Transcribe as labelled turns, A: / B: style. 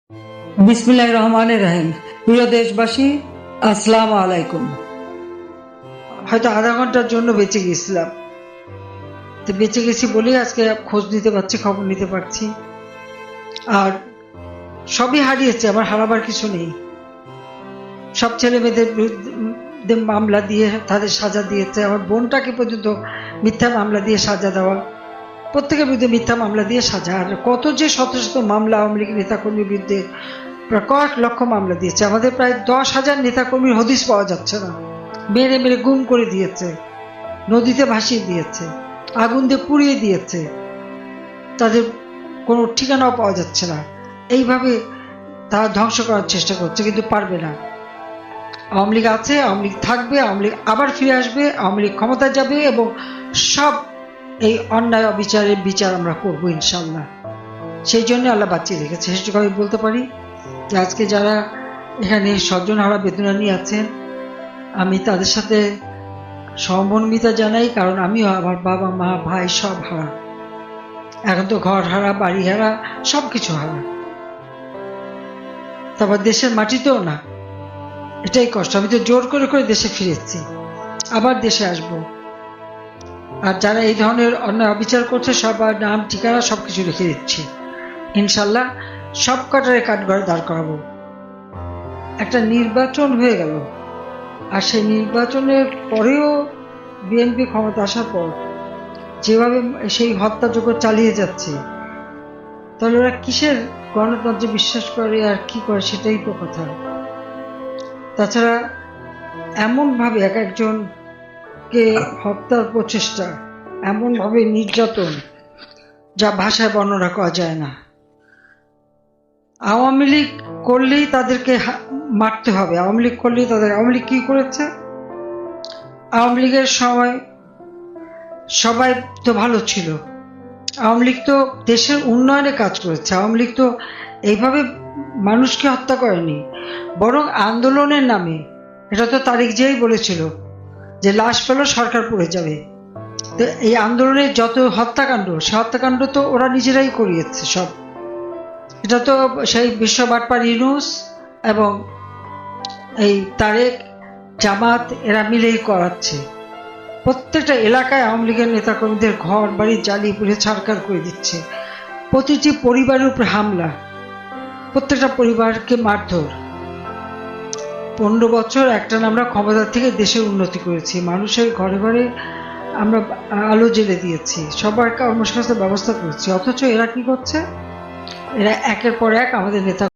A: বিসমিল্লাহির রহমানির রহিম। প্রিয় দেশবাসী, আসসালামু আলাইকুম। হয়তো আধা ঘন্টার জন্য বেঁচে গেছিলাম, তো বেঁচে গেছি বলেই আজকে খোঁজ নিতে পারছি, খবর নিতে পারছি। আর সবই হারিয়েছে, আমার হারাবার কিছু নেই। সব ছেলে মেয়েদের বিরুদ্ধে মামলা দিয়ে তাদের সাজা দিয়েছে। আমার বোনটাকে পর্যন্ত মিথ্যা মামলা দিয়ে সাজা দেওয়া, প্রত্যেকের বিরুদ্ধে মিথ্যা মামলা দিয়ে সাজা। আর কত যে শত শত মামলা আওয়ামী লীগ নেতাকর্মীর বিরুদ্ধে, প্রায় কয়েক লক্ষ মামলা দিয়েছে। আমাদের প্রায় 10,000 নেতাকর্মীর হদিস পাওয়া যাচ্ছে না, মেরে মেরে গুম করে দিয়েছে, নদীতে ভাসিয়ে দিয়েছে, আগুন দিয়ে পুড়িয়ে দিয়েছে, তাদের কোনো ঠিকানাও পাওয়া যাচ্ছে না। এইভাবে তারা ধ্বংস করার চেষ্টা করছে, কিন্তু পারবে না। আওয়ামী লীগ আছে, আওয়ামী লীগ থাকবে, আওয়ামী লীগ আবার ফিরে আসবে, আওয়ামী লীগ ক্ষমতায় যাবে এবং সব এই অন্যায় অবিচারের বিচার আমরা করবো ইনশাল্লাহ। সেই জন্য আল্লাহ বাঁচিয়ে রেখেছে। সেটুকু আমি বলতে পারি যে আজকে যারা এখানে স্বজন হারা বেদনা নিয়ে আছেন, আমি তাদের সাথে সহমর্মিতা জানাই, কারণ আমিও আমার বাবা মা ভাই সব হারা। এখন তো ঘর হারা, বাড়ি হারা, সবকিছু হারা। তারপর দেশের মাটিতেও না, এটাই কষ্ট। আমি তো জোর করে করে দেশে ফিরেছি, আবার দেশে আসব। আর যারা এই ধরনের অন্যায় অবিচার করছে, সবার নাম ঠিকানা সবকিছু রেখে দিচ্ছি ইনশাল্লাহ। সব কটারে কাঠগড়ে দাঁড় করাবো। একটা নির্বাচন হয়ে গেল, আর সেই নির্বাচনের পরেও বিএনপি ক্ষমতা আসার পর যেভাবে সেই হত্যাযজ্ঞ চালিয়ে যাচ্ছে, তাহলে ওরা কিসের গণতন্ত্রে বিশ্বাস করে আর কি করে, সেটাই তো কথা। তাছাড়া এমনভাবে এক একজনকে হত্যার প্রচেষ্টা, এমনভাবে নির্যাতন, যা ভাষায় বর্ণনা করা যায় না। আওয়ামী লীগ করলেই তাদেরকে মারতে হবে, আওয়ামী লীগ করলেই তাদের। আওয়ামী লীগ কি করেছে? আওয়ামী লীগের সময় সবাই তো ভালো ছিল। আওয়ামী লীগ তো দেশের উন্নয়নে কাজ করেছে। আওয়ামী লীগ তো এইভাবে মানুষকে হত্যা করেনি, বরং আন্দোলনের নামে, এটা তো তারেক জিয়াই বলেছিল যে লাশ পেল সরকার পড়ে যাবে। তো এই আন্দোলনের যত হত্যাকাণ্ড, সে হত্যাকাণ্ড তো ওরা নিজেরাই করিয়েছে সব। এটা তো সেই বিশ্ব বাটপার ইউনূস এবং এই তারেক, জামাত, এরা মিলেই করাচ্ছে। প্রত্যেকটা এলাকায় আওয়ামী লীগের নেতাকর্মীদের ঘর বাড়ি জ্বালিয়ে পুড়ে ছারখার করে দিচ্ছে। প্রতিটি পরিবারের উপরে হামলা, প্রত্যেকটা পরিবারকে মারধর। 15 বছর একটানা আমরা ক্ষমতা থেকে দেশের উন্নতি করেছি, মানুষের ঘরে ঘরে আমরা আলো জ্বেলে দিয়েছি, সবার কর্মসংস্থানের ব্যবস্থা করেছি। অথচ এরা কি করছে? এরা একের পর এক আমাদের নেতা